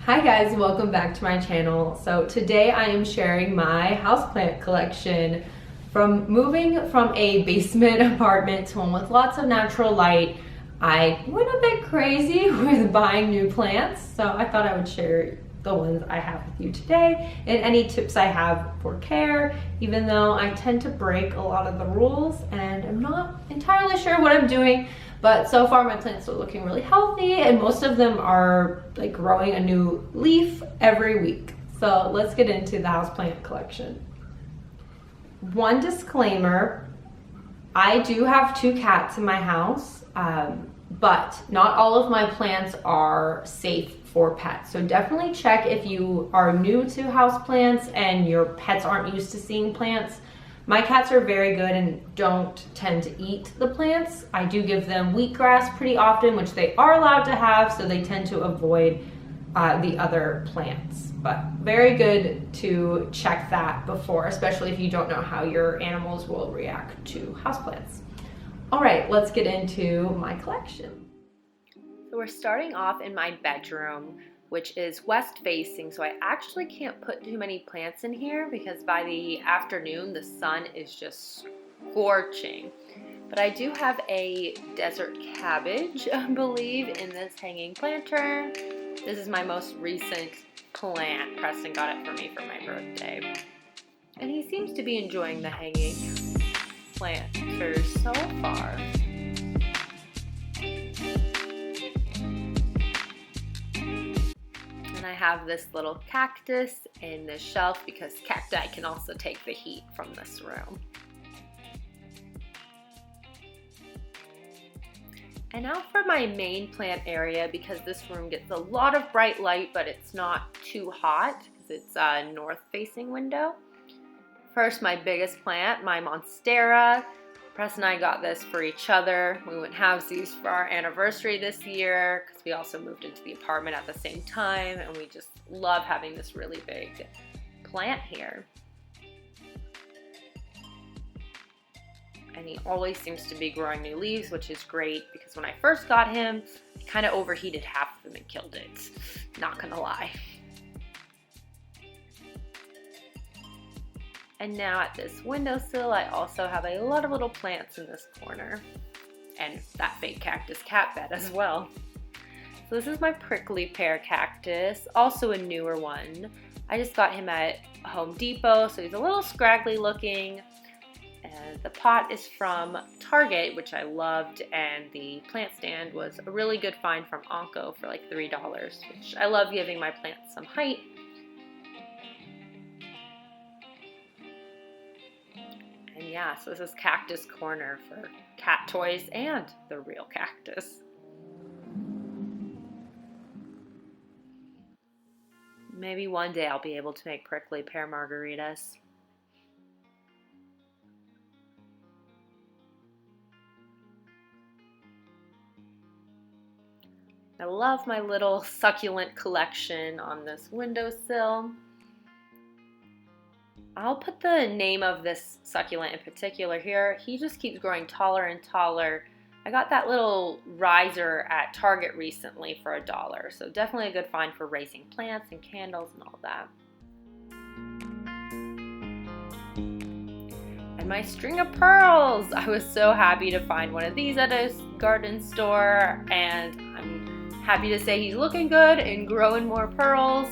Hi guys, welcome back to my channel. So today I am sharing my houseplant collection. From moving from a basement apartment to one with lots of natural light, I went a bit crazy with buying new plants. So I thought I would share the ones I have with you today and any tips I have for care, even though I tend to break a lot of the rules and I'm not entirely sure what I'm doing. But so far my plants are looking really healthy and most of them are like growing a new leaf every week. So let's get into the houseplant collection. One disclaimer, I do have 2 cats in my house, but not all of my plants are safe for pets. So definitely check if you are new to houseplants and your pets aren't used to seeing plants. My cats are very good and don't tend to eat the plants. I do give them wheatgrass pretty often, which they are allowed to have, so they tend to avoid the other plants. But very good to check that before, especially if you don't know how your animals will react to houseplants. All right, let's get into my collection. So we're starting off in my bedroom, which is west facing, so I actually can't put too many plants in here because by the afternoon the sun is just scorching. But I do have a desert cabbage, I believe, in this hanging planter. This is my most recent plant. Preston got it for me for my birthday. And he seems to be enjoying the hanging planter so far. I have this little cactus in this shelf because cacti can also take the heat from this room. And now for my main plant area, because this room gets a lot of bright light, but it's not too hot because it's a north-facing window. First, my biggest plant, my Monstera. Press and I got this for each other. We went halvesies for our anniversary this year because we also moved into the apartment at the same time, and we just love having this really big plant here. And he always seems to be growing new leaves, which is great because when I first got him, he kind of overheated half of them and killed it. Not gonna lie. And now at this windowsill, I also have a lot of little plants in this corner. And that fake cactus cat bed as well. So this is my prickly pear cactus, also a newer one. I just got him at Home Depot, so he's a little scraggly looking. And the pot is from Target, which I loved, and the plant stand was a really good find from Onco for like $3, which I love giving my plants some height. And yeah, so this is Cactus Corner for cat toys and the real cactus. Maybe one day I'll be able to make prickly pear margaritas. I love my little succulent collection on this windowsill. I'll put the name of this succulent in particular here. He just keeps growing taller and taller. I got that little riser at Target recently for $1, so definitely a good find for raising plants and candles and all that. And my string of pearls! I was so happy to find one of these at a garden store, and I'm happy to say he's looking good and growing more pearls.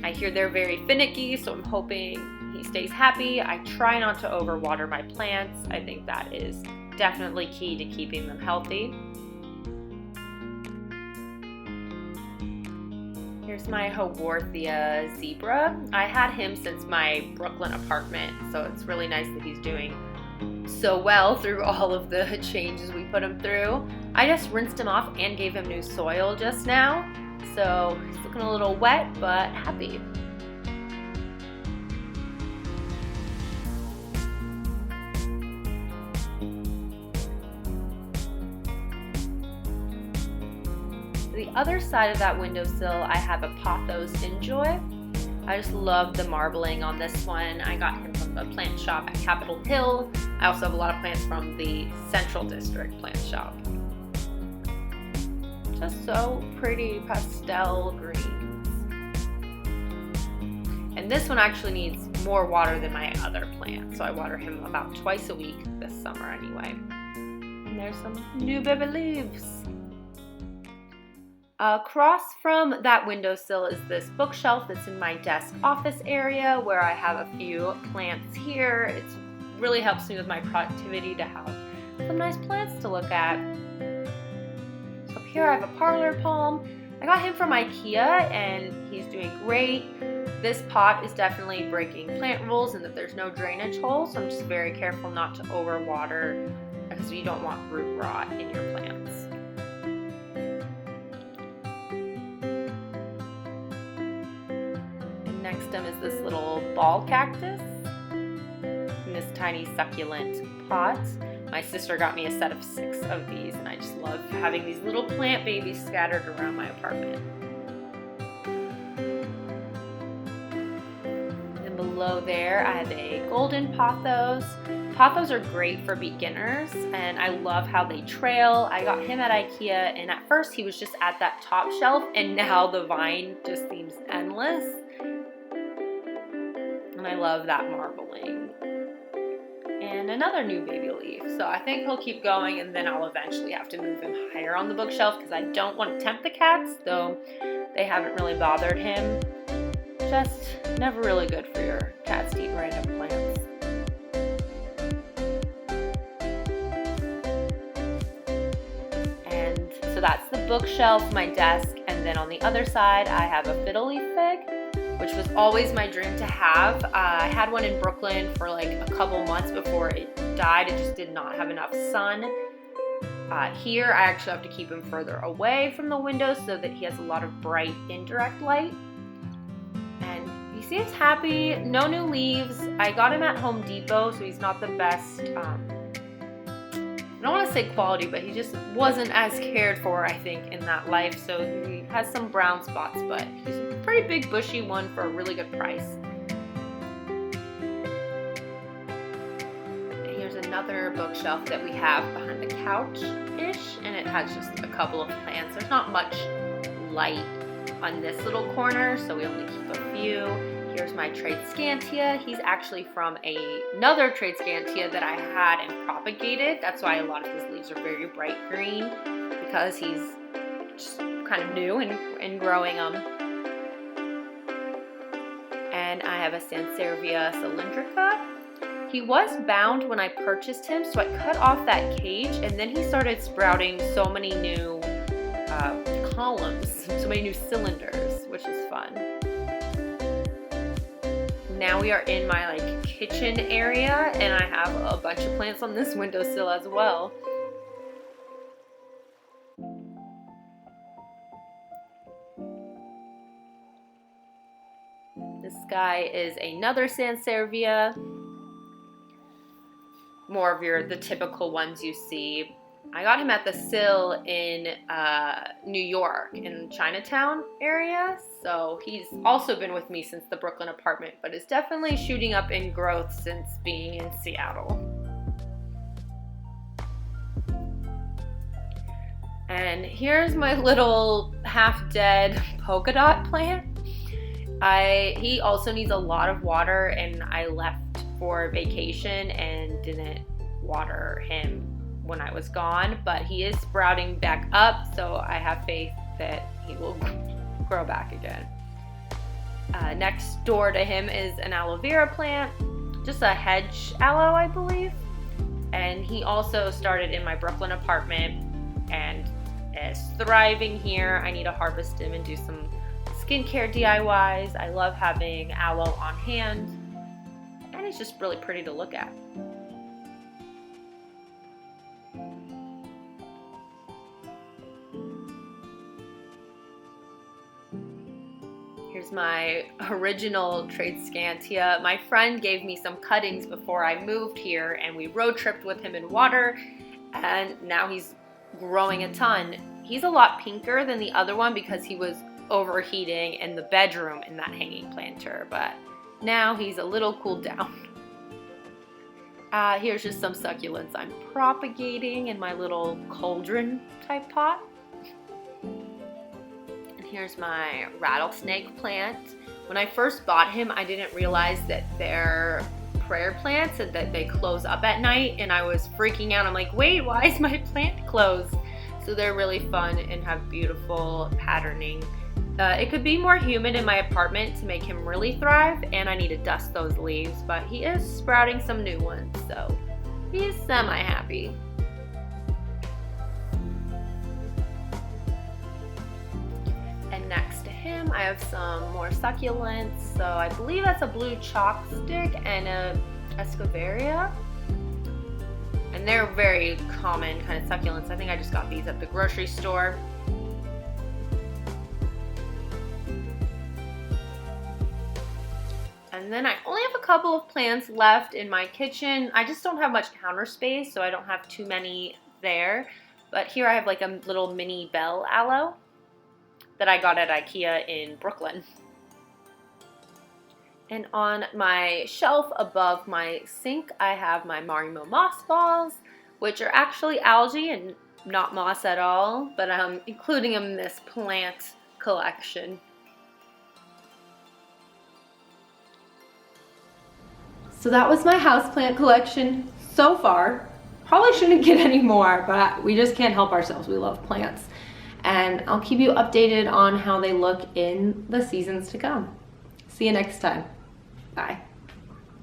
I hear they're very finicky, so I'm hoping he stays happy. I try not to overwater my plants. I think that is definitely key to keeping them healthy. Here's my Haworthia zebra. I had him since my Brooklyn apartment, so it's really nice that he's doing so well through all of the changes we put him through. I just rinsed him off and gave him new soil just now, so he's looking a little wet but happy. The other side of that windowsill, I have a Pothos N Joy. I just love the marbling on this one. I got him from the plant shop at Capitol Hill. I also have a lot of plants from the Central District plant shop. Just so pretty pastel greens. And this one actually needs more water than my other plant, so I water him about twice a week this summer anyway. And there's some new baby leaves. Across from that windowsill is this bookshelf that's in my desk office area where I have a few plants here. It really helps me with my productivity to have some nice plants to look at. So up here I have a Parlor Palm. I got him from Ikea and he's doing great. This pot is definitely breaking plant rules and that there's no drainage holes, so I'm just very careful not to overwater because you don't want root rot in your plants. And next to him is this little ball cactus in this tiny succulent pot. My sister got me a set of 6 of these and I just love having these little plant babies scattered around my apartment. And below there I have a golden pothos. Pothos are great for beginners and I love how they trail. I got him at Ikea and at first he was just at that top shelf and now the vine just seems endless. And I love that marbling. And another new baby leaf. So I think he'll keep going and then I'll eventually have to move him higher on the bookshelf because I don't want to tempt the cats, though they haven't really bothered him. Just never really good for your cats to eat random plants. And so that's the bookshelf, my desk, and then on the other side I have a Fiddle Leaf Fig, which was always my dream to have. I had one in Brooklyn for like a couple months before it died. It just did not have enough sun. Here I actually have to keep him further away from the window so that he has a lot of bright indirect light. And he seems happy, no new leaves. I got him at Home Depot, so he's not the best, I don't want to say quality, but he just wasn't as cared for, I think, in that life. So he has some brown spots, but he's a pretty big bushy one for a really good price. And here's another bookshelf that we have behind the couch-ish, and it has just a couple of plants. There's not much light on this little corner, so we only keep a few. Here's my Tradescantia. He's actually from another Tradescantia that I had and propagated. That's why a lot of his leaves are very bright green, because he's just kind of new and growing them. And I have a Sansevieria cylindrica. He was bound when I purchased him, so I cut off that cage, and then he started sprouting so many new columns, so many new cylinders, which is fun. Now we are in my kitchen area and I have a bunch of plants on this windowsill as well. This guy is another Sansevieria. More of the typical ones you see. I got him at the Sill in New York, in Chinatown area, so he's also been with me since the Brooklyn apartment, but is definitely shooting up in growth since being in Seattle. And here's my little half-dead polka dot plant. He also needs a lot of water, and I left for vacation and didn't water him when I was gone, but he is sprouting back up, so I have faith that he will grow back again. Next door to him is an Aloe Vera plant, just a hedge aloe, I believe, and he also started in my Brooklyn apartment and is thriving here. I need to harvest him and do some skincare DIYs. I love having aloe on hand, and it's just really pretty to look at. Here's my original Tradescantia. My friend gave me some cuttings before I moved here, and we road tripped with him in water, and now he's growing a ton. He's a lot pinker than the other one because he was overheating in the bedroom in that hanging planter, but now he's a little cooled down. Here's just some succulents I'm propagating in my little cauldron type pot. Here's my rattlesnake plant. When I first bought him, I didn't realize that they're prayer plants and that they close up at night, and I was freaking out. I'm like, wait, why is my plant closed? So they're really fun and have beautiful patterning. It could be more humid in my apartment to make him really thrive, and I need to dust those leaves, but he is sprouting some new ones, so he's semi-happy. And next to him, I have some more succulents. So I believe that's a Blue Chalkstick and a Echeveria. And they're very common kind of succulents. I think I just got these at the grocery store. And then I only have a couple of plants left in my kitchen. I just don't have much counter space, so I don't have too many there. But here I have like a little mini bell aloe that I got at Ikea in Brooklyn. And on my shelf above my sink, I have my Marimo moss balls, which are actually algae and not moss at all, but I'm including them in this plant collection. So that was my houseplant collection so far. Probably shouldn't get any more, but we just can't help ourselves. We love plants. And I'll keep you updated on how they look in the seasons to come. See you next time. Bye.